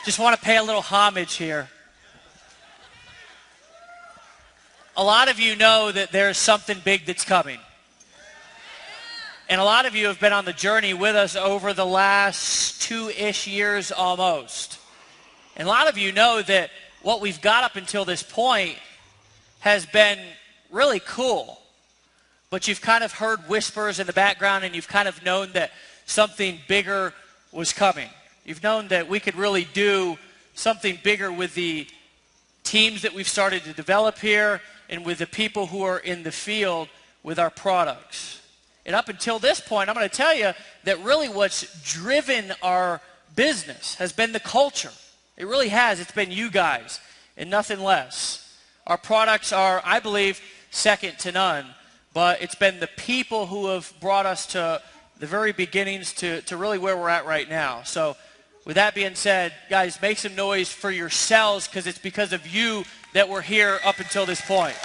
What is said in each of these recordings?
Just want to pay a little homage here. A lot of you know that there's something big that's coming. And a lot of you have been on the journey with us over the last 2-ish years almost. And a lot of you know that what we've got up until this point has been really cool. But you've kind of heard whispers in the background, and you've kind of known that something bigger was coming. You've known that we could really do something bigger with the teams that we've started to develop here and with the people who are in the field with our products. And up until this point, I'm going to tell you that really what's driven our business has been the culture. It really has. It's been you guys and nothing less. Our products are, I believe, second to none. But it's been the people who have brought us to the very beginnings to really where we're at right now. So with that being said, guys, make some noise for yourselves, because it's because of you that we're here up until this point.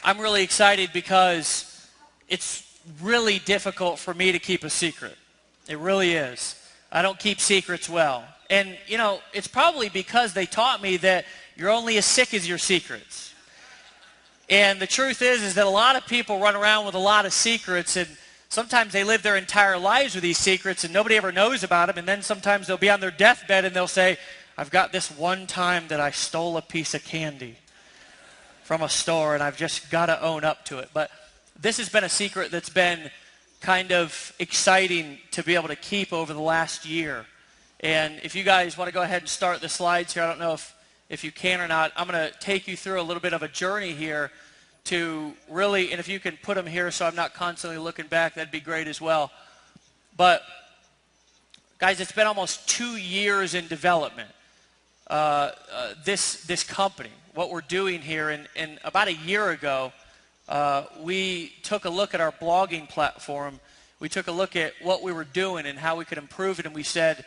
I'm really excited because it's really difficult for me to keep a secret. It really is. I don't keep secrets well. And, you know, it's probably because they taught me that you're only as sick as your secrets. And the truth is that a lot of people run around with a lot of secrets, and sometimes they live their entire lives with these secrets and nobody ever knows about them. And then sometimes they'll be on their deathbed and they'll say, I've got this one time that I stole a piece of candy from a store and I've just got to own up to it. But this has been a secret that's been kind of exciting to be able to keep over the last year. And if you guys want to go ahead and start the slides here, I don't know if you can or not, I'm going to take you through a little bit of a journey here to really, and if you can put them here so I'm not constantly looking back, that'd be great as well. But guys, it's been almost 2 years in development, this company, what we're doing here. And about a year ago, we took a look at our blogging platform. We took a look at what we were doing and how we could improve it, and we said,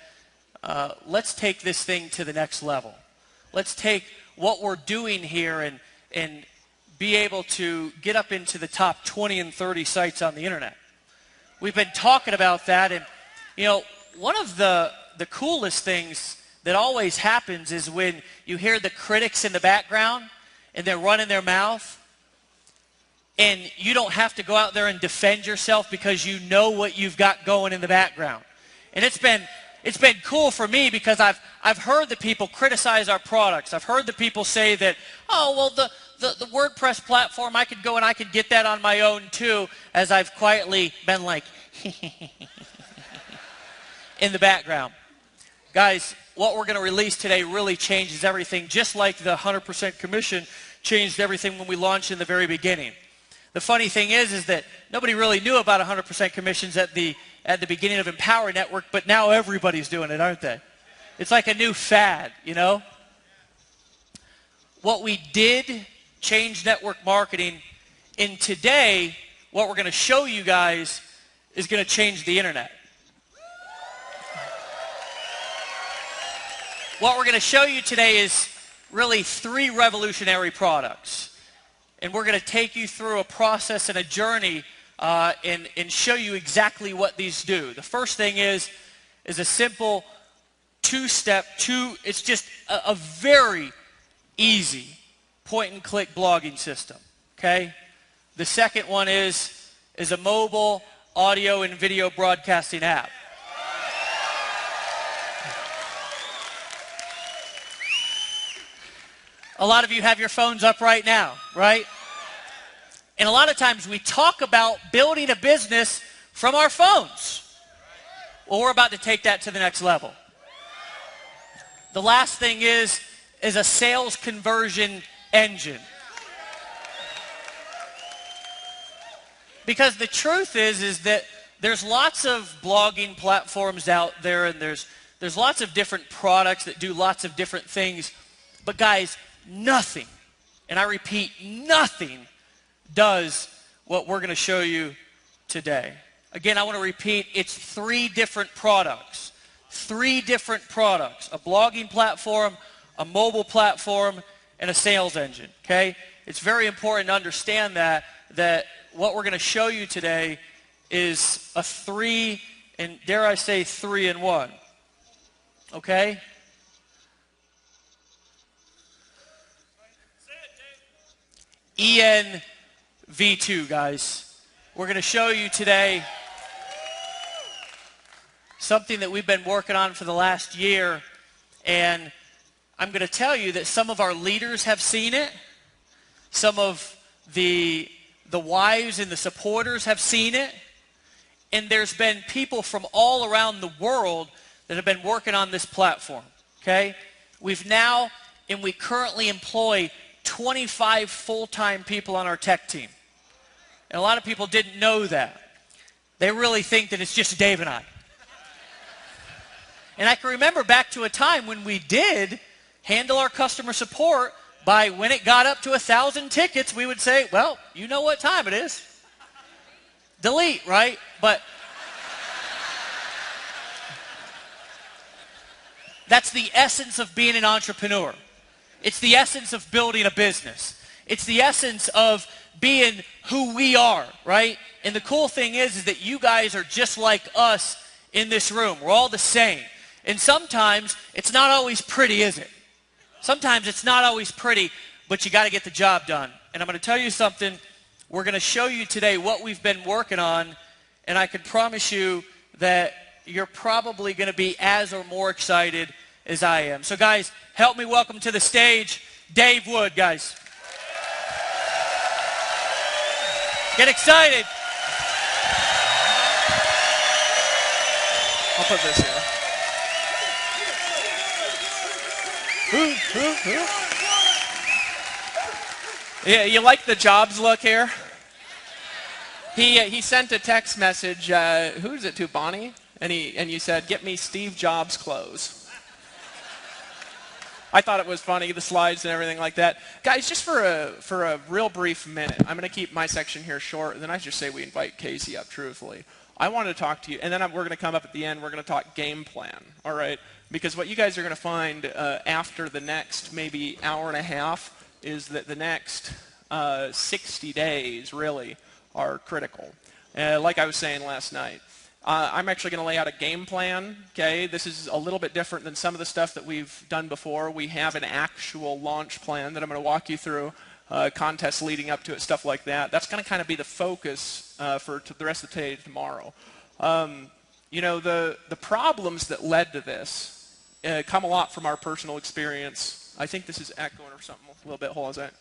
let's take this thing to the next level. Let's take what we're doing here and be able to get up into the top 20 and 30 sites on the internet. We've been talking about that, and you know, one of the coolest things that always happens is when you hear the critics in the background and they're running their mouth, and you don't have to go out there and defend yourself because you know what you've got going in the background. And it's been cool for me because I've heard the people criticize our products. I've heard the people say that, oh, well, the WordPress platform, I could go and I could get that on my own too, as I've quietly been like, in the background. Guys, what we're going to release today really changes everything, just like the 100% commission changed everything when we launched in the very beginning. The funny thing is that nobody really knew about 100% commissions at the beginning of Empower Network, but now everybody's doing it, aren't they? It's like a new fad, you know? What we did change network marketing, and today, what we're going to show you guys is going to change the internet. What we're going to show you today is really 3 revolutionary products. And we're going to take you through a process and a journey and show you exactly what these do. The first thing is a simple it's just a very easy point-and-click blogging system, okay? The second one is a mobile audio and video broadcasting app. A lot of you have your phones up right now, right? And a lot of times we talk about building a business from our phones. Well, we're about to take that to the next level. The last thing is a sales conversion engine. Because the truth is that there's lots of blogging platforms out there, and there's lots of different products that do lots of different things. But guys, nothing, and I repeat, nothing does what we're going to show you today. Again, I want to repeat, it's 3 different products. 3 different products. A blogging platform, a mobile platform, and a sales engine, okay? It's very important to understand that what we're going to show you today is a 3, and dare I say 3-in-1. Okay? ENV2, guys. We're going to show you today something that we've been working on for the last year, and I'm going to tell you that some of our leaders have seen it. Some of the wives and the supporters have seen it. And there's been people from all around the world that have been working on this platform, okay? We currently employ 25 full-time people on our tech team. And a lot of people didn't know that. They really think that it's just Dave and I. And I can remember back to a time when we did handle our customer support by when it got up to 1,000 tickets, we would say, well, you know what time it is. Delete, right? But that's the essence of being an entrepreneur. It's the essence of building a business. It's the essence of being who we are, right? And the cool thing is that you guys are just like us in this room. We're all the same. And sometimes it's not always pretty, is it? Sometimes it's not always pretty, but you got to get the job done. And I'm going to tell you something. We're going to show you today what we've been working on, and I can promise you that you're probably going to be as or more excited as I am. So guys, help me welcome to the stage Dave Wood, guys. Get excited. I'll put this here. Yeah, you like the Jobs look here? He sent a text message. Who is it to, Bonnie? And you said, "Get me Steve Jobs clothes." I thought it was funny, the slides and everything like that. Guys, just for a real brief minute, I'm going to keep my section here short, and then I just say we invite Casey up, truthfully. I wanted to talk to you, and then we're going to come up at the end, we're going to talk game plan, all right? Because what you guys are going to find after the next maybe hour and a half is that the next 60 days, really, are critical. Like I was saying last night. I'm actually going to lay out a game plan, okay? This is a little bit different than some of the stuff that we've done before. We have an actual launch plan that I'm going to walk you through, contests leading up to it, stuff like that. That's going to kind of be the focus for the rest of today and tomorrow. You know, the problems that led to this come a lot from our personal experience. I think this is echoing or something a little bit. Hold on a second.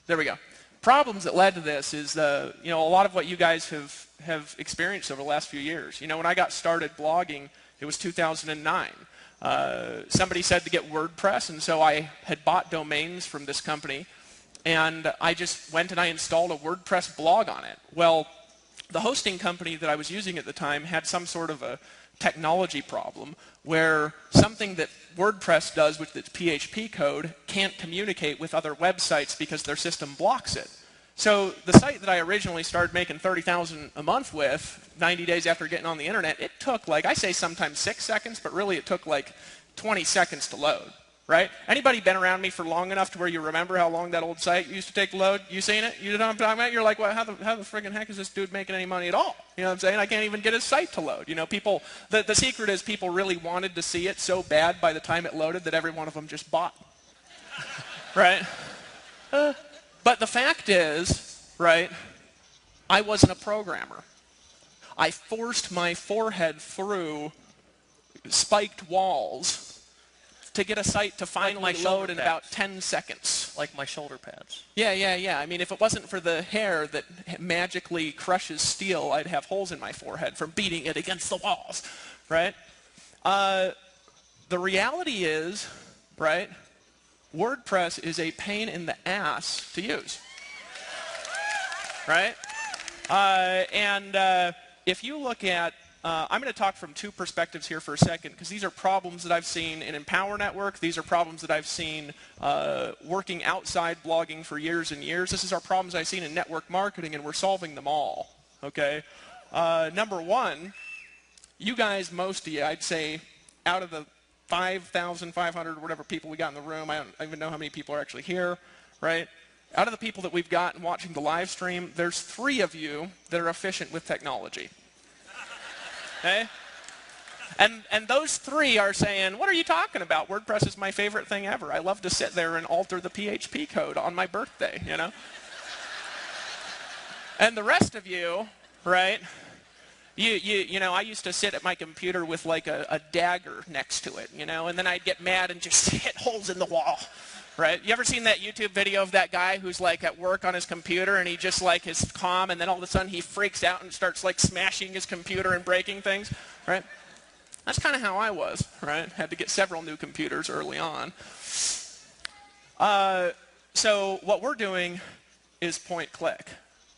There we go. Problems that led to this is, you know, a lot of what you guys have experienced over the last few years. You know, when I got started blogging, it was 2009. Somebody said to get WordPress, and so I had bought domains from this company, and I just went and I installed a WordPress blog on it. Well, the hosting company that I was using at the time had some sort of a technology problem where something that WordPress does with its PHP code can't communicate with other websites because their system blocks it. So the site that I originally started making $30,000 a month with 90 days after getting on the internet, it took, like, I say sometimes 6 seconds, but really it took like 20 seconds to load, right? Anybody been around me for long enough to where you remember how long that old site used to take to load? You seen it? You know what I'm talking about? You're like, well, how the friggin' heck is this dude making any money at all? You know what I'm saying? I can't even get his site to load. You know, people, the secret is people really wanted to see it so bad by the time it loaded that every one of them just bought. Right? But the fact is, right, I wasn't a programmer. I forced my forehead through spiked walls to get a site to finally load in about 10 seconds. Like my shoulder pads. Yeah. I mean, if it wasn't for the hair that magically crushes steel, I'd have holes in my forehead from beating it against the walls, right? The reality is, right, WordPress is a pain in the ass to use, right? If you look at, I'm going to talk from two perspectives here for a second, because these are problems that I've seen in Empower Network. These are problems that I've seen working outside blogging for years and years. This is our problems I've seen in network marketing, and we're solving them all, okay? Number one, you guys, most of you, I'd say, out of the 5,500 or whatever people we got in the room, I don't even know how many people are actually here, right? Out of the people that we've got watching the live stream, there's 3 of you that are efficient with technology. Okay? And those 3 are saying, what are you talking about? WordPress is my favorite thing ever. I love to sit there and alter the PHP code on my birthday, you know? And the rest of you, right, you know, I used to sit at my computer with like a dagger next to it, you know, and then I'd get mad and just hit holes in the wall, right? You ever seen that YouTube video of that guy who's like at work on his computer and he just like is calm and then all of a sudden he freaks out and starts like smashing his computer and breaking things, right? That's kind of how I was, right? Had to get several new computers early on. So what we're doing is point click,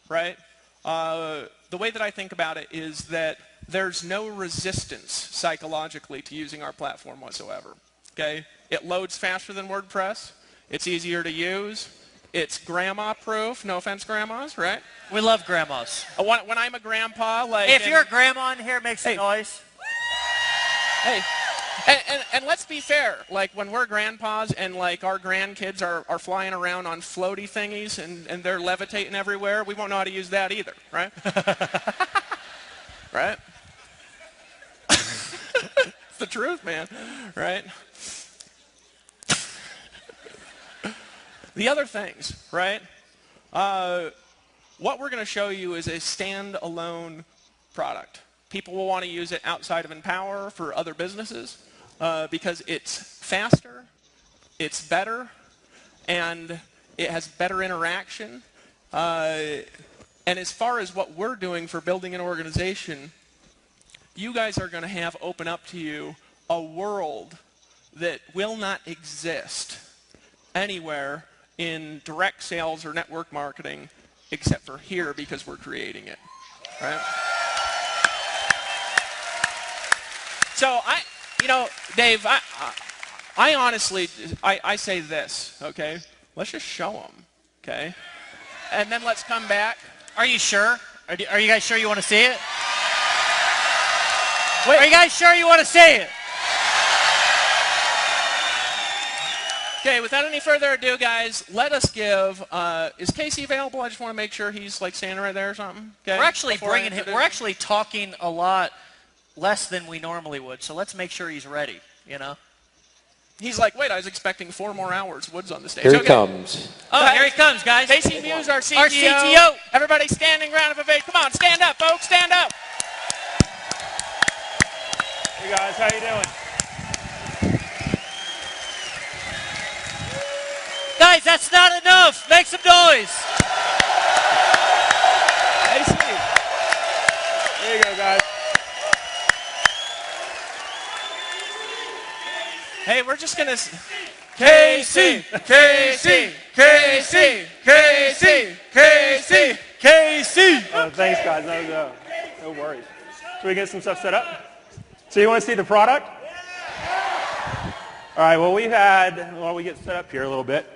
right? The way that I think about it is that there's no resistance psychologically to using our platform whatsoever, okay? It loads faster than WordPress. It's easier to use. It's grandma-proof. No offense, grandmas, right? We love grandmas. When I'm a grandpa, like... If you're a grandma in here, make some noise. Hey, and let's be fair. Like, when we're grandpas and, like, our grandkids are flying around on floaty thingies and they're levitating everywhere, we won't know how to use that either, right? Right? It's the truth, man, right? The other things, right? What we're going to show you is a standalone product. People will want to use it outside of Empower for other businesses because it's faster, it's better, and it has better interaction. And as far as what we're doing for building an organization, you guys are going to have open up to you a world that will not exist anywhere in direct sales or network marketing except for here because we're creating it, right? So Dave, I honestly, I say this, okay? Let's just show them, okay? And then let's come back. Are you sure? Are you guys sure you want to see it? Wait. Are you guys sure you want to see it? Okay, without any further ado, guys, let us give, is Casey available? I just want to make sure he's like standing right there or something. Okay? We're actually bringing him, we're actually talking a lot less than we normally would, so let's make sure he's ready, you know? He's like, wait, I was expecting 4 more hours. Wood's on the stage. Here he comes. Oh, here he comes, guys. Casey Muse, our CTO. Our CTO. Everybody standing round of a Come on, stand up, folks, stand up. Hey, guys, how you doing? Guys, that's not enough. Make some noise. Casey. There you go, guys. Hey, we're just going to... Casey, Casey, Casey, Casey, Casey, Casey. Oh, thanks, guys. No worries. So we get some stuff set up? So you want to see the product? All right, well, while we get set up here a little bit,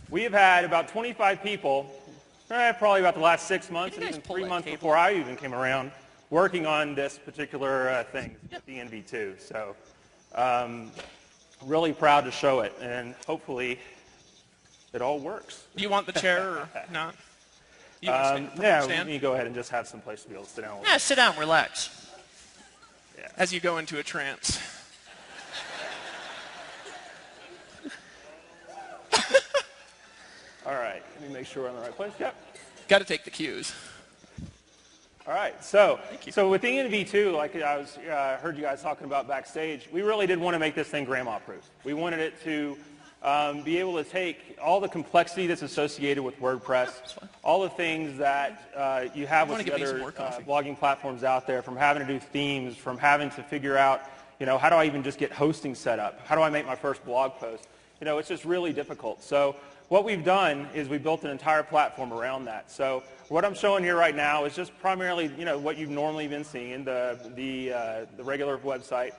we've had about 25 people, probably about the last 6 months, and even 3 months before I even came around, working on this particular thing, the ENV2. So really proud to show it, and hopefully it all works. Do you want the chair or not? Yeah, let me go ahead and just have some place to be able to sit down. Yeah, sit down, relax. Yeah. As you go into a trance. All right, let me make sure we're in the right place. Yep. Got to take the cues. All right, so with the ENV2, like I heard you guys talking about backstage, we really did want to make this thing grandma-proof. We wanted it to be able to take all the complexity that's associated with WordPress, all the things that you have with the other blogging platforms out there, from having to do themes, from having to figure out, how do I even just get hosting set up? How do I make my first blog post? It's just really difficult. So what we've done is we built an entire platform around that. So what I'm showing here right now is just primarily, what you've normally been seeing, the regular website.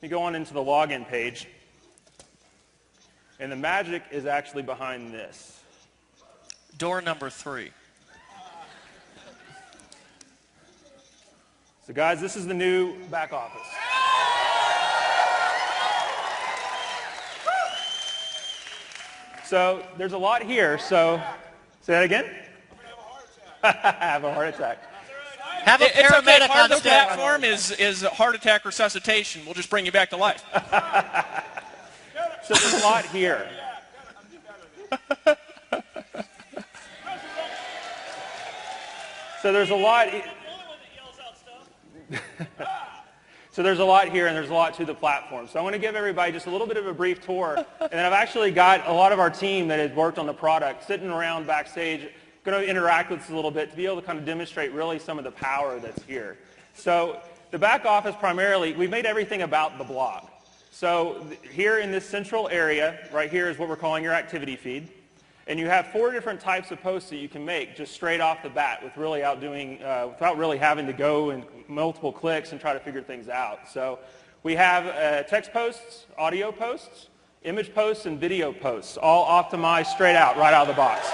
You go on into the login page, and the magic is actually behind this. Door number 3. So guys, this is the new back office. So there's a lot here. So Say that again? Have a heart attack. Have a It's okay. paramedic Part on of the staff. platform is heart attack resuscitation. We'll just bring you back to life. So there's a lot here. So there's a lot. So there's a lot here, and there's a lot to the platform. So I want to give everybody just a little bit of a brief tour. And then I've actually got a lot of our team that has worked on the product sitting around backstage, going to interact with us a little bit to be able to kind of demonstrate really some of the power that's here. So the back office primarily, we've made everything about the blog. So here in this central area, right here is what we're calling your activity feed. And you have 4 different types of posts that you can make just straight off the bat with really without really having to go and multiple clicks and try to figure things out. So we have text posts, audio posts, image posts, and video posts, all optimized straight out, right out of the box.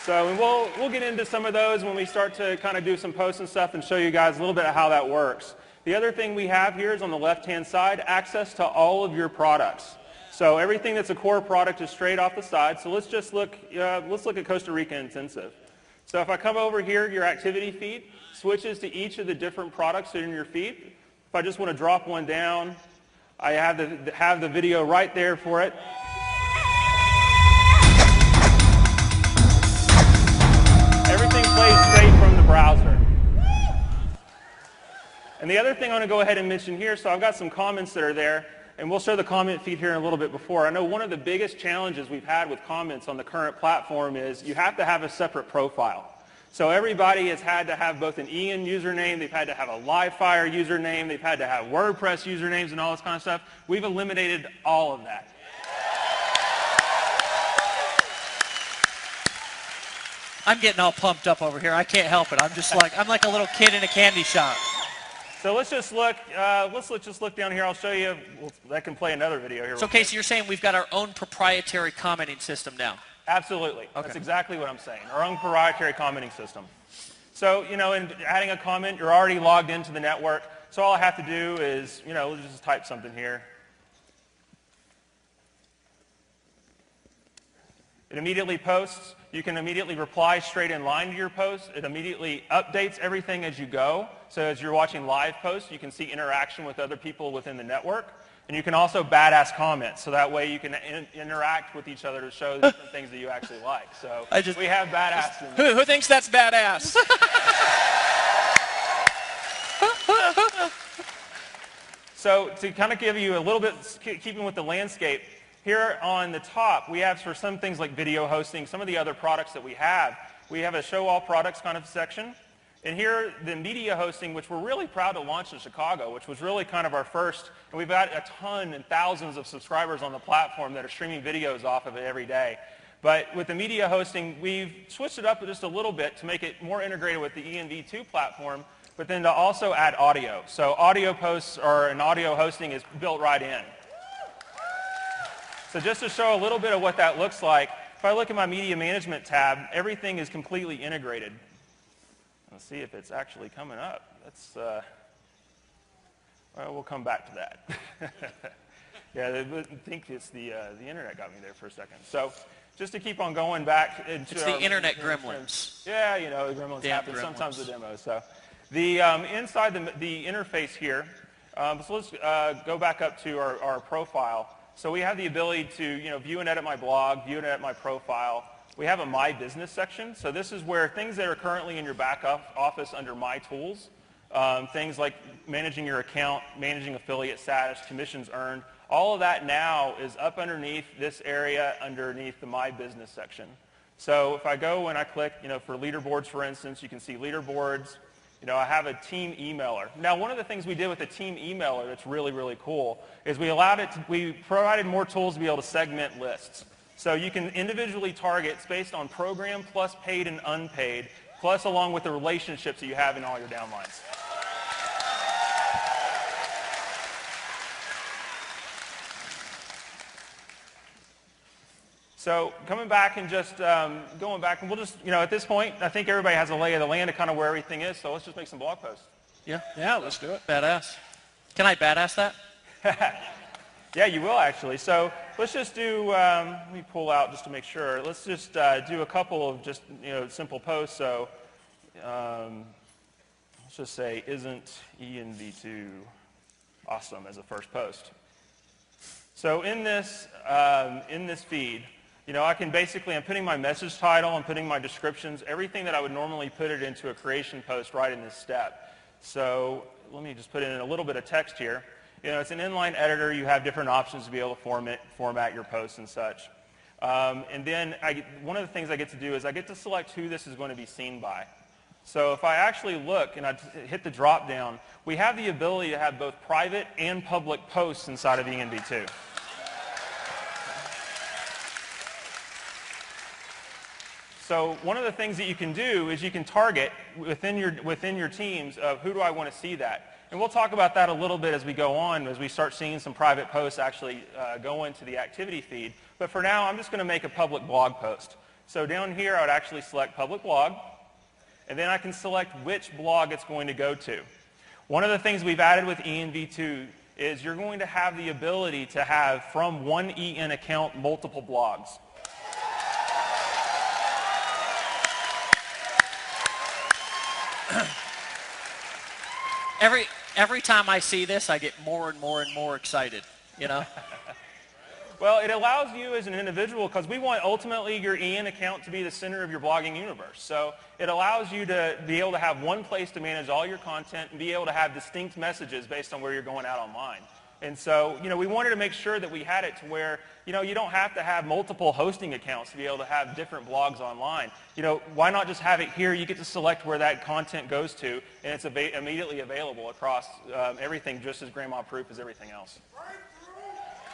So we'll get into some of those when we start to kind of do some posts and stuff and show you guys a little bit of how that works. The other thing we have here is on the left-hand side, access to all of your products. So everything that's a core product is straight off the side. So let's just look at Costa Rica Intensive. So if I come over here, your activity feed switches to each of the different products in your feed. If I just want to drop one down, I have the video right there for it. Everything plays straight from the browser. And the other thing I want to go ahead and mention here, so I've got some comments that are there, and we'll show the comment feed here in a little bit before. I know one of the biggest challenges we've had with comments on the current platform is you have to have a separate profile. So everybody has had to have both an EN username, they've had to have a Livefire username, they've had to have WordPress usernames and all this kind of stuff. We've eliminated all of that. I'm getting all pumped up over here. I can't help it. I'm like a little kid in a candy shop. So let's just look down here. I'll show you. I can play another video here. So Casey, you're saying we've got our own proprietary commenting system now? Absolutely. Okay. That's exactly what I'm saying. Our own proprietary commenting system. So, in adding a comment, you're already logged into the network. So all I have to do is, let's just type something here. It immediately posts. You can immediately reply straight in line to your post. It immediately updates everything as you go. So as you're watching live posts, you can see interaction with other people within the network. And you can also badass comment. So that way you can interact with each other to show the different things that you actually like. So we have badass. Who thinks that's badass? So to kind of give you a little bit, keeping with the landscape, here on the top, we have for some things like video hosting, some of the other products that we have a show all products kind of section. And here, the media hosting, which we're really proud to launch in Chicago, which was really kind of our first, and we've got a ton and thousands of subscribers on the platform that are streaming videos off of it every day. But with the media hosting, we've switched it up just a little bit to make it more integrated with the ENV2 platform, but then to also add audio. So audio posts and audio hosting is built right in. So just to show a little bit of what that looks like, if I look at my media management tab, everything is completely integrated. Let's see if it's actually coming up. Well, we'll come back to that. Yeah, I think it's the internet got me there for a second. So just to keep on going back into it's the internet gremlins. Yeah, the gremlins happen sometimes the demos. So the inside the interface here. So let's go back up to our profile. So we have the ability to view and edit my blog, view and edit my profile. We have a My Business section. So this is where things that are currently in your back office under My Tools, things like managing your account, managing affiliate status, commissions earned, all of that now is up underneath this area underneath the My Business section. So if I go and I click, for leaderboards, for instance, you can see leaderboards. I have a team emailer. Now, one of the things we did with the team emailer that's really, really cool is we provided more tools to be able to segment lists. So you can individually target, it's based on program plus paid and unpaid, plus along with the relationships that you have in all your downlines. So coming back and just going back, and we'll just, at this point, I think everybody has a lay of the land of kind of where everything is, so let's just make some blog posts. Yeah, let's do it. Badass. Can I badass that? Yeah, you will actually. So let's just do, let me pull out just to make sure. Let's just do a couple of just, simple posts. So let's just say, isn't ENV2 awesome as a first post? So in this feed, I can basically, I'm putting my message title, I'm putting my descriptions, everything that I would normally put it into a creation post right in this step. So let me just put in a little bit of text here. It's an inline editor. You have different options to be able to format your posts and such. And then one of the things I get to do is I get to select who this is going to be seen by. So if I actually look and I hit the drop down, we have the ability to have both private and public posts inside of ENV2. So one of the things that you can do is you can target within your teams of who do I want to see that. And we'll talk about that a little bit as we go on, as we start seeing some private posts actually go into the activity feed. But for now, I'm just going to make a public blog post. So down here, I would actually select public blog, and then I can select which blog it's going to go to. One of the things we've added with ENV2 is you're going to have the ability to have, from one EN account, multiple blogs. Every time I see this, I get more and more and more excited, Well, it allows you as an individual, because we want ultimately your EN account to be the center of your blogging universe. So it allows you to be able to have one place to manage all your content and be able to have distinct messages based on where you're going out online. And so, we wanted to make sure that we had it to where, you don't have to have multiple hosting accounts to be able to have different blogs online. Why not just have it here? You get to select where that content goes to, and it's immediately available across everything, just as grandma-proof as everything else.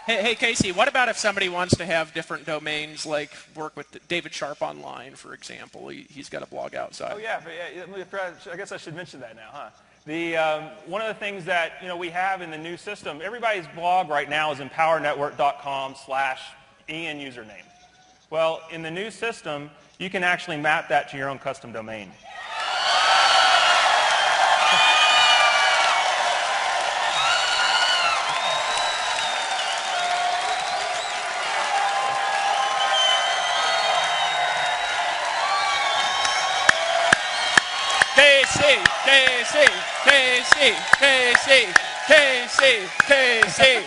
Hey, Casey, what about if somebody wants to have different domains, like work with David Sharp Online, for example? He's got a blog outside. Oh, yeah. I guess I should mention that now, huh? One of the things that we have in the new system, everybody's blog right now is empowernetwork.com/EN username. Well, in the new system, you can actually map that to your own custom domain.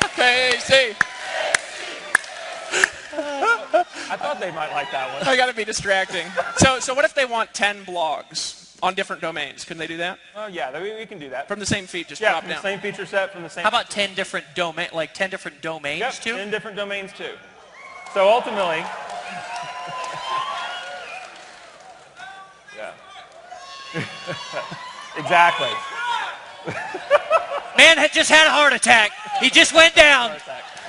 KC. I thought they might like that one. I got to be distracting. So what if they want 10 blogs on different domains? Can they do that? Oh, yeah, we can do that. From the same feed, just drop down. From the same feature set, from the same. How about 10 different domains Yep, too? 10 different domains too. So ultimately, yeah. Exactly. Man had just had a heart attack. He just went down.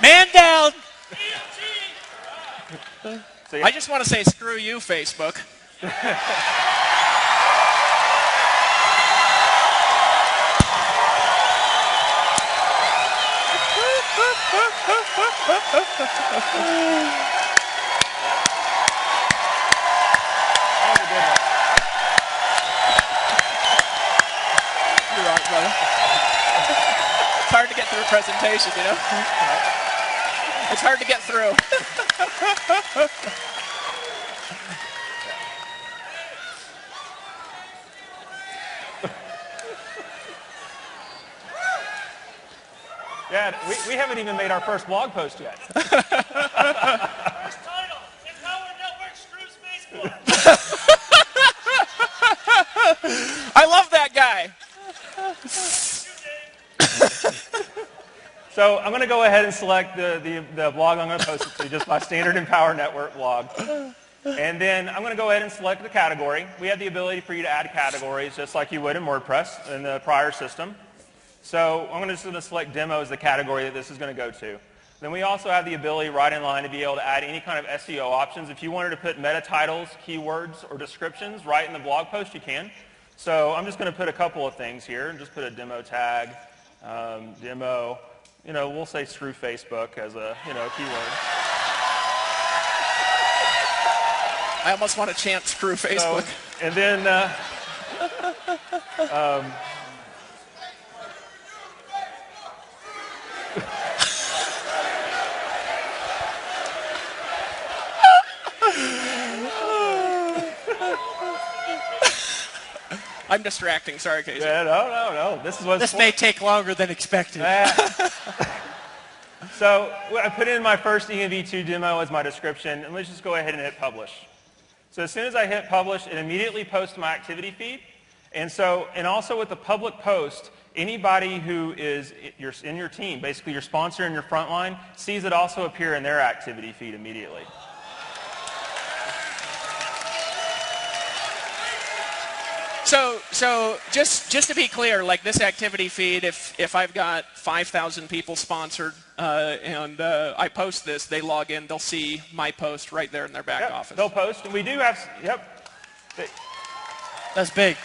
Man down. So, I just want to say screw you, Facebook. You're right, brother. It's hard to get through a presentation, It's hard to get through. Yeah, we haven't even made our first blog post yet. First title, Empower Network Screws Facebook. I love that guy. So I'm going to go ahead and select the blog I'm going to post it to, just my standard Empower Network blog. And then I'm going to go ahead and select the category. We have the ability for you to add categories just like you would in WordPress in the prior system. So I'm just going to select demo as the category that this is going to go to. Then we also have the ability right in line to be able to add any kind of SEO options. If you wanted to put meta titles, keywords, or descriptions right in the blog post, you can. So I'm just going to put a couple of things here and just put a demo tag, demo. We'll say screw Facebook as a, keyword. I almost want to chant screw Facebook. So, and then, I'm distracting. Sorry, Casey. Yeah, no. This may take longer than expected. So I put in my first ENV2 demo as my description, and let's just go ahead and hit publish. So as soon as I hit publish, it immediately posts to my activity feed. And also with the public post, anybody who is in your team, basically your sponsor and your frontline, sees it also appear in their activity feed immediately. So just to be clear, like this activity feed, if I've got 5,000 people sponsored and I post this, they log in, they'll see my post right there in their back office. They'll post, and we do have, That's big.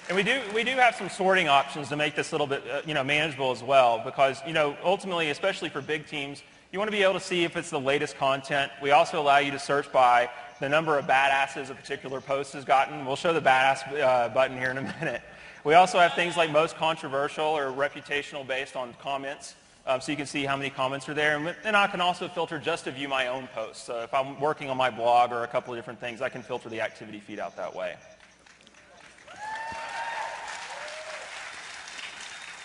And we do have some sorting options to make this a little bit manageable as well, because ultimately, especially for big teams, you want to be able to see if it's the latest content. We also allow you to search by the number of badasses a particular post has gotten. We'll show the badass button here in a minute. We also have things like most controversial or reputational based on comments, so you can see how many comments are there. And then I can also filter just to view my own posts. So if I'm working on my blog or a couple of different things, I can filter the activity feed out that way.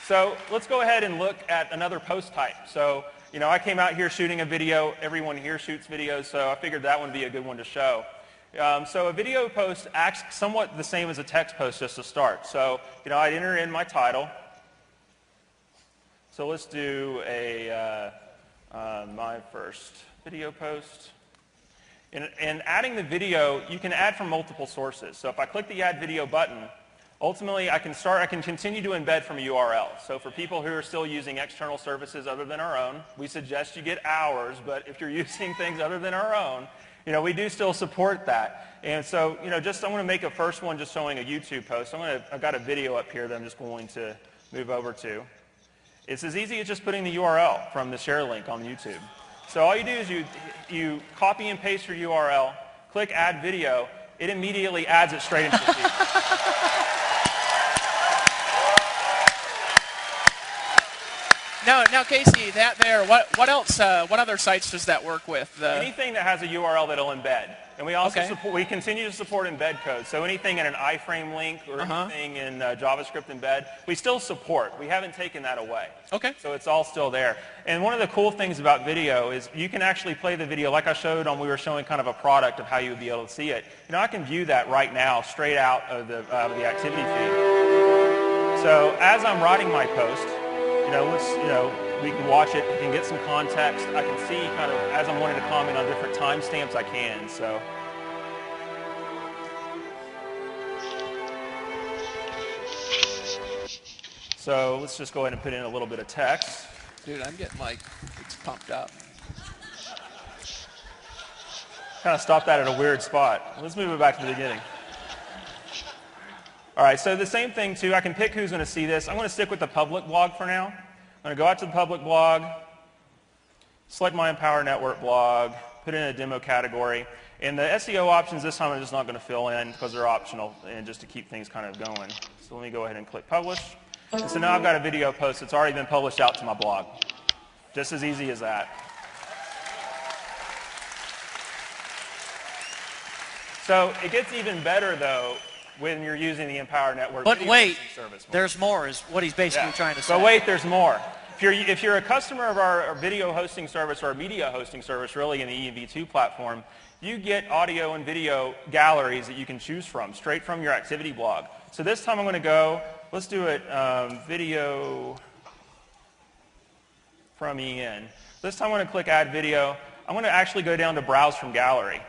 So let's go ahead and look at another post type. So, I came out here shooting a video. Everyone here shoots videos, so I figured that one would be a good one to show. So a video post acts somewhat the same as a text post just to start. So, I'd enter in my title. So let's do my first video post. And adding the video, you can add from multiple sources. So if I click the Add Video button, ultimately, I can continue to embed from a URL. So for people who are still using external services other than our own, we suggest you get ours. But if you're using things other than our own, we do still support that. And so, I want to make a first one just showing a YouTube post. I've got a video up here that I'm just going to move over to. It's as easy as just putting the URL from the share link on YouTube. So all you do is you copy and paste your URL, click Add Video. It immediately adds it straight into the feed. Now, Casey, that there, what else? What other sites does that work with? Anything that has a URL that'll embed, and we also we continue to support embed code. So anything in an iframe link or anything in JavaScript embed, we still support. We haven't taken that away. Okay. So it's all still there. And one of the cool things about video is you can actually play the video, like I showed on. We were showing kind of a product of how you would be able to see it. I can view that right now straight out of the activity feed. So as I'm writing my post. We can watch it and get some context. I can see kind of, as I'm wanting to comment on different timestamps, I can. So let's just go ahead and put in a little bit of text. Dude, I'm getting it's pumped up. Kind of stop that at a weird spot. Let's move it back to the beginning. All right, so the same thing too, I can pick who's going to see this. I'm going to stick with the public blog for now. I'm going to go out to the public blog, select my Empower Network blog, put in a demo category. And the SEO options this time I'm just not going to fill in because they're optional and just to keep things kind of going. So let me go ahead and click publish. And so now I've got a video post that's already been published out to my blog. Just as easy as that. So it gets even better though when you're using the Empower Network But video wait, service. there's more is what he's basically trying to say. But wait, there's more. If you're a customer of our video hosting service or our media hosting service, really in the ENV2 platform, you get audio and video galleries that you can choose from, straight from your activity blog. So this time I'm going to go, let's do it video from EN. This time I'm going to click Add Video. I'm going to actually go down to Browse from Gallery.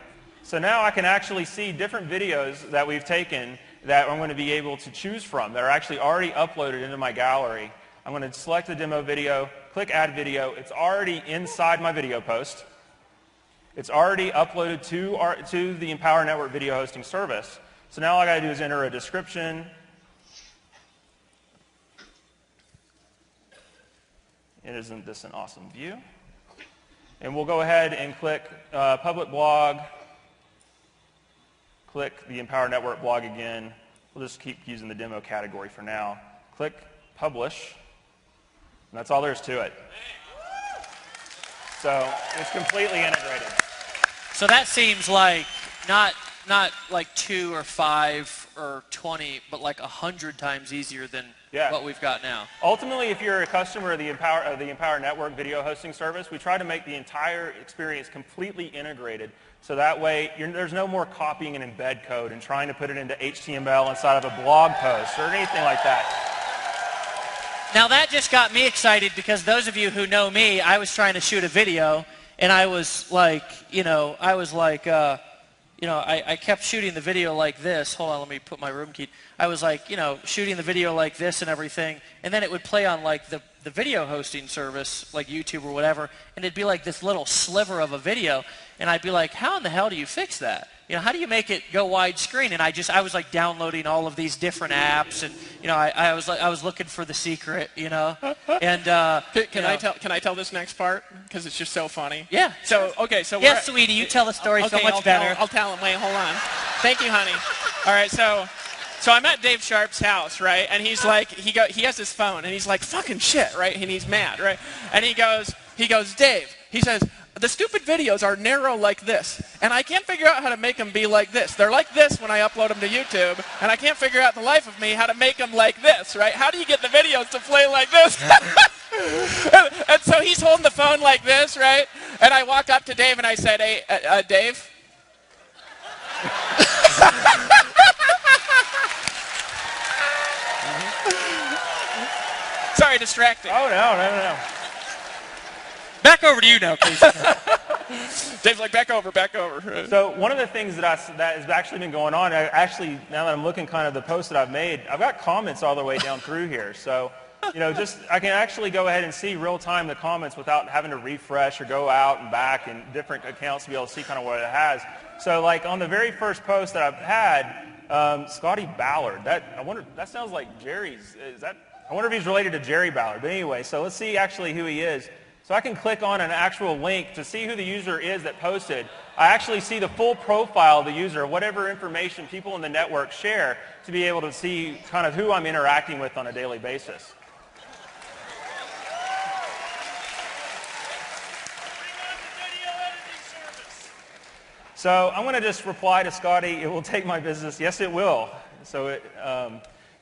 So now I can actually see different videos that we've taken that I'm going to be able to choose from that are actually already uploaded into my gallery. I'm going to select the demo video, click Add Video. It's already inside my video post. It's already uploaded to the Empower Network video hosting service. So now all I got to do is enter a description. Isn't this an awesome view? And we'll go ahead and click Public Blog. Click the Empower Network blog again. We'll just keep using the demo category for now. Click Publish. And that's all there is to it. So it's completely integrated. So that seems like not not like 2 or 5 or 20, but like 100 times easier than what we've got now. Ultimately, if you're a customer of the Empower Network video hosting service, we try to make the entire experience completely integrated. So that way, there's no more copying and embed code and trying to put it into HTML inside of a blog post or anything like that. Now that just got me excited because those of you who know me, I was trying to shoot a video and I was like, I kept shooting the video like this. Hold on, let me put my room key. I was like, shooting the video like this and everything, and then it would play on like the video hosting service, like YouTube or whatever, and it'd be like this little sliver of a video, and I'd be like, how in the hell do you fix that? How do you make it go widescreen? And I was like downloading all of these different apps, and I was looking for the secret, and can I tell this next part because it's just so funny? Yeah. So yes, sweetie, you tell the story so much better. I'll tell him. Wait, hold on. Thank you, honey. All right, so I'm at Dave Sharp's house, right? And he's like, he has his phone, and he's like, fucking shit, right? And he's mad, right? And he goes, Dave, he says, the stupid videos are narrow like this, and I can't figure out how to make them be like this. They're like this when I upload them to YouTube, and I can't figure out the life of me how to make them like this, right? How do you get the videos to play like this? and so he's holding the phone like this, right? And I walk up to Dave and I said, hey, Dave? Sorry, distracting. Oh, no. Back over to you now, Casey. Dave's like, back over. So one of the things that has actually been going on, now that I'm looking kind of the post that I've made, I've got comments all the way down through here. So, I can actually go ahead and see real time the comments without having to refresh or go out and back in different accounts to be able to see kind of what it has. So like on the very first post that I've had, Scotty Ballard, that sounds like Jerry's, I wonder if he's related to Jerry Ballard. But anyway, so let's see actually who he is. So I can click on an actual link to see who the user is that posted. I actually see the full profile of the user, whatever information people in the network share, to be able to see kind of who I'm interacting with on a daily basis. So I'm going to just reply to Scotty, it will take my business. Yes, it will. So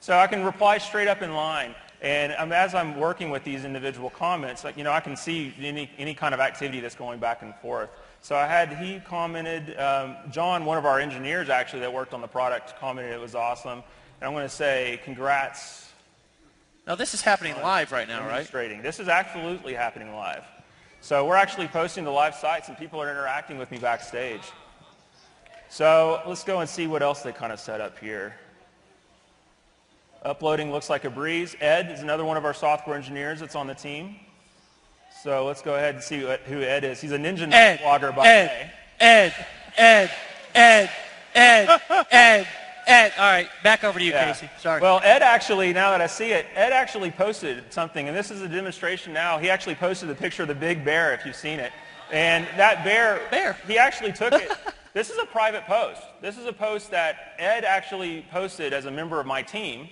I can reply straight up in line. And as I'm working with these individual comments, I can see any kind of activity that's going back and forth. So he commented, John, one of our engineers actually that worked on the product, commented it was awesome. And I'm going to say congrats. Now this is happening live right now, right? This is absolutely happening live. So we're actually posting to live sites and people are interacting with me backstage. So let's go and see what else they kind of set up here. Uploading looks like a breeze. Ed is another one of our software engineers that's on the team. So let's go ahead and see who Ed is. He's a Ninja blogger by day. Ed. All right, back over to you, Casey. Sorry. Well, Ed actually, now that I see it, Ed actually posted something, and this is a demonstration now. He actually posted a picture of the big bear, if you've seen it. And that bear. He actually took it. This is a private post. This is a post that Ed actually posted as a member of my team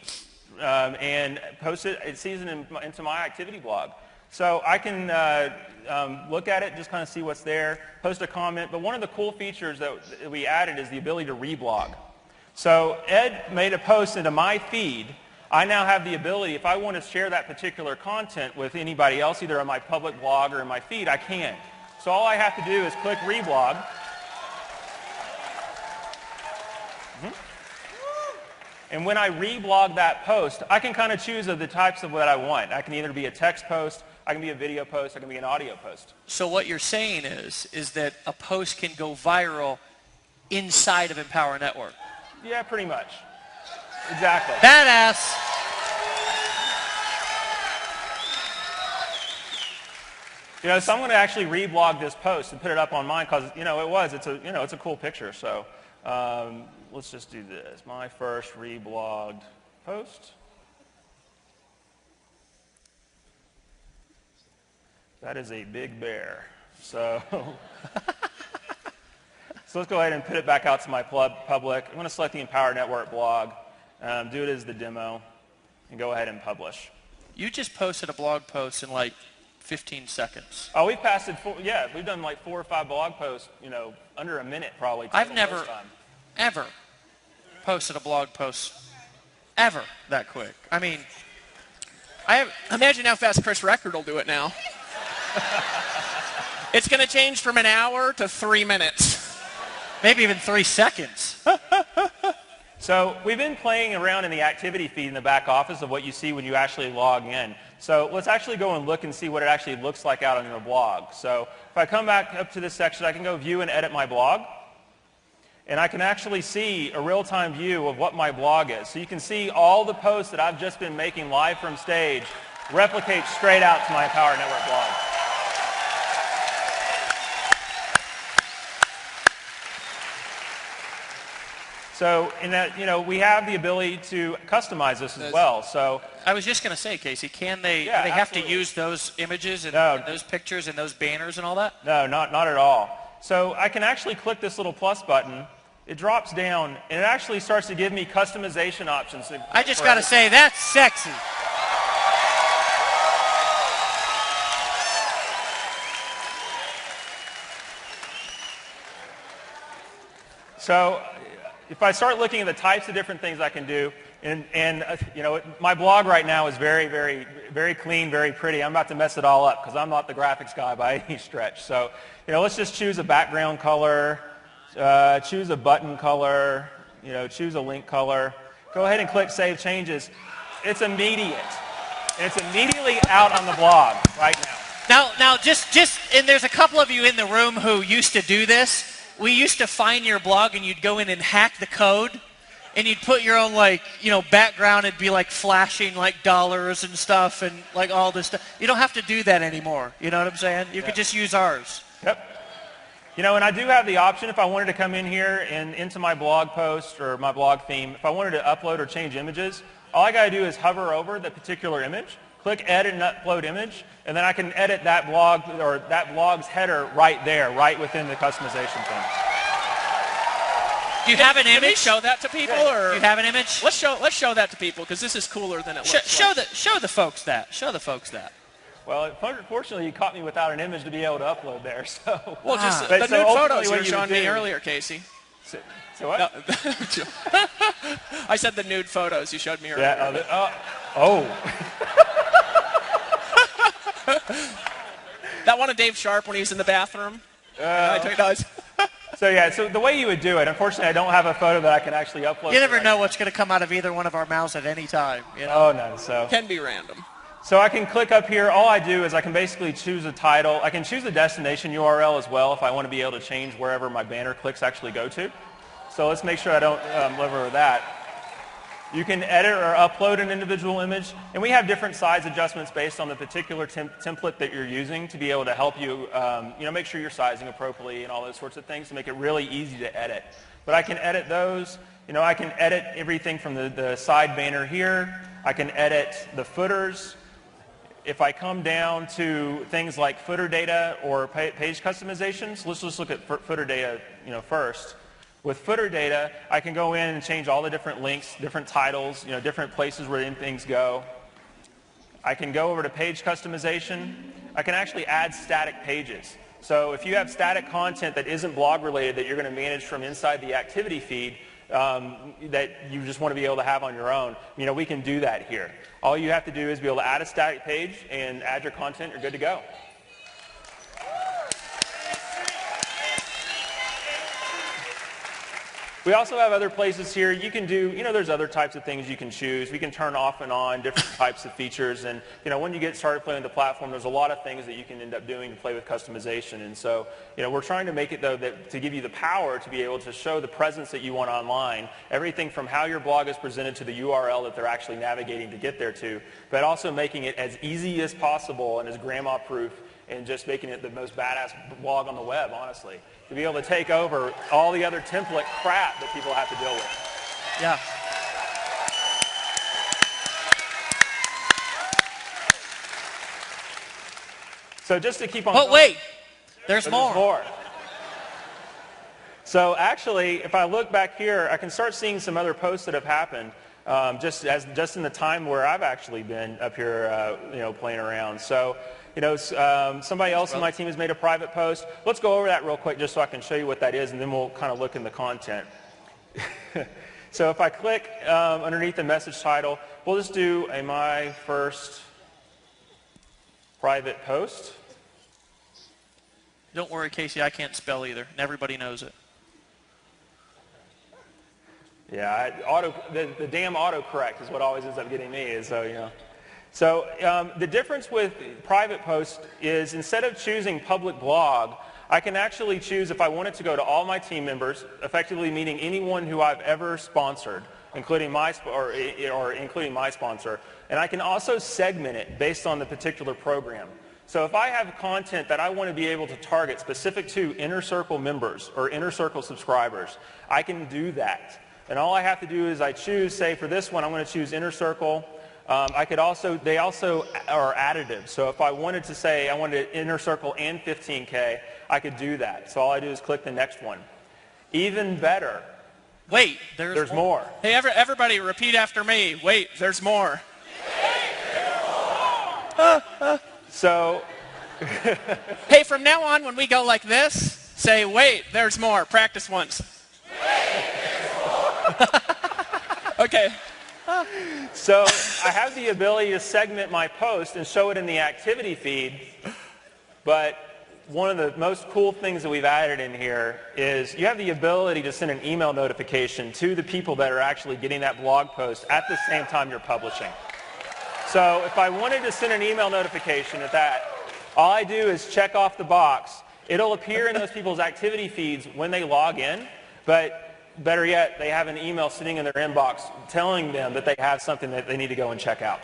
and posted it season into my activity blog. So I can look at it, just kind of see what's there, post a comment. But one of the cool features that we added is the ability to reblog. So Ed made a post into my feed. I now have the ability, if I want to share that particular content with anybody else, either on my public blog or in my feed, I can. So all I have to do is click reblog. And when I reblog that post, I can kind of choose the types of what I want. I can either be a text post, I can be a video post, I can be an audio post. So what you're saying is that a post can go viral inside of Empower Network. Yeah, pretty much. Exactly. Badass. So I'm going to actually reblog this post and put it up on mine because it's a cool picture. So let's just do this. My first reblogged post. That is a big bear. So let's go ahead and put it back out to my public. I'm going to select the Empower Network blog, do it as the demo, and go ahead and publish. You just posted a blog post in like 15 seconds. Oh, we've passed it. We've done like 4 or 5 blog posts, under a minute probably. ever posted a blog post ever that quick. I mean, Imagine how fast Chris Record will do it now. It's going to change from an hour to 3 minutes. maybe even 3 seconds. So we've been playing around in the activity feed in the back office of what you see when you actually log in. So let's actually go and look and see what it actually looks like out on your blog. So if I come back up to this section, I can go view and edit my blog. And I can actually see a real-time view of what my blog is. So you can see all the posts that I've just been making live from stage replicate straight out to my Power Network blog. So in that, we have the ability to customize this as well. So I was just going to say, Casey, can they? Yeah, do they have to absolutely. use those images and, No. and those pictures and those banners and all that? no, not at all. So I can actually click this little plus button. It drops down, and it actually starts to give me customization options. I just got to say, that's sexy. So if I start looking at the types of different things I can do, and my blog right now is very, very, very clean, very pretty. I'm about to mess it all up because I'm not the graphics guy by any stretch. So, let's just choose a background color, choose a button color, choose a link color. Go ahead and click Save Changes. It's immediate. It's immediately out on the blog right now. Now, just, and there's a couple of you in the room who used to do this. We used to find your blog, and you'd go in and hack the code, and you'd put your own, background. It'd be, flashing, dollars and stuff and, all this stuff. You don't have to do that anymore. You know what I'm saying? You could just use ours. Yep. And I do have the option if I wanted to come in here and into my blog post or my blog theme, if I wanted to upload or change images, all I got to do is hover over the particular image, click Edit and Upload Image, and then I can edit that blog or that blog's header right there, right within the customization thing. Do you have an Can we image? show that to people, or Do you have an image? let's show that to people because this is cooler than it looks. Show the folks that. Show the folks that. Well, unfortunately, you caught me without an image to be able to upload there. So, Well, just But the so nude ultimately photos you what were you would showing me do- earlier, Casey. so what? No. I said the nude photos you showed me earlier. Yeah. That one of Dave Sharp when he was in the bathroom. I took those. So the way you would do it, unfortunately, I don't have a photo that I can actually upload. You never know what's going to come out of either one of our mouths at any time. Oh no. So Can be random. I can click up here. All I do is I can basically choose a title. I can choose a destination URL as well if I want to be able to change wherever my banner clicks actually go to. So let's make sure I don't live over that. You can edit or upload an individual image, and we have different size adjustments based on the particular template that you're using to be able to help you, make sure you're sizing appropriately and all those sorts of things to make it really easy to edit. But I can edit those. I can edit everything from the side banner here. I can edit the footers. If I come down to things like footer data or page customizations, let's just look at footer data, first. With footer data, I can go in and change all the different links, different titles, different places where things go. I can go over to page customization. I can actually add static pages. So if you have static content that isn't blog related that you're going to manage from inside the activity feed that you just want to be able to have on your own, we can do that here. All you have to do is be able to add a static page and add your content. You're good to go. We also have other places here. You can do, there's other types of things you can choose. We can turn off and on different types of features. And, when you get started playing with the platform, there's a lot of things that you can end up doing to play with customization. And so, we're trying to make it, though, to give you the power to be able to show the presence that you want online. Everything from how your blog is presented to the URL that they're actually navigating to get there to, but also making it as easy as possible and as grandma-proof and just making it the most badass blog on the web, honestly. To be able to take over all the other template crap that people have to deal with. Yeah. So just to keep on... But wait, there's There's more. more. So actually, if I look back here, I can start seeing some other posts that have happened just in the time where I've actually been up here, playing around. So, somebody else in my team has made a private post. Let's go over that real quick just so I can show you what that is, and then we'll kind of look in the content. So if I click underneath the message title, we'll just do a my first private post. Don't worry, Casey, I can't spell either, and everybody knows it. Yeah, the damn autocorrect is what always ends up getting me. So, you know. So the difference with private post is instead of choosing public blog, I can actually choose if I want it to go to all my team members, effectively meaning anyone who I've ever sponsored, including my sponsor. And I can also segment it based on the particular program. So if I have content that I want to be able to target specific to Inner Circle members or Inner Circle subscribers, I can do that. And all I have to do is I choose, say for this one, I'm going to choose Inner Circle. They also are additive. So if I wanted to say I wanted Inner Circle and 15K, I could do that. So all I do is click the next one. Even better. Wait, there's more. Hey, everybody, repeat after me. Wait, there's more. So, hey, from now on, when we go like this, say, wait, there's more. Practice once. Okay. So I have the ability to segment my post and show it in the activity feed, but one of the most cool things that we've added in here is you have the ability to send an email notification to the people that are actually getting that blog post at the same time you're publishing. So if I wanted to send an email notification at that, all I do is check off the box. It'll appear in those people's activity feeds when they log in, but better yet, they have an email sitting in their inbox telling them that they have something that they need to go and check out.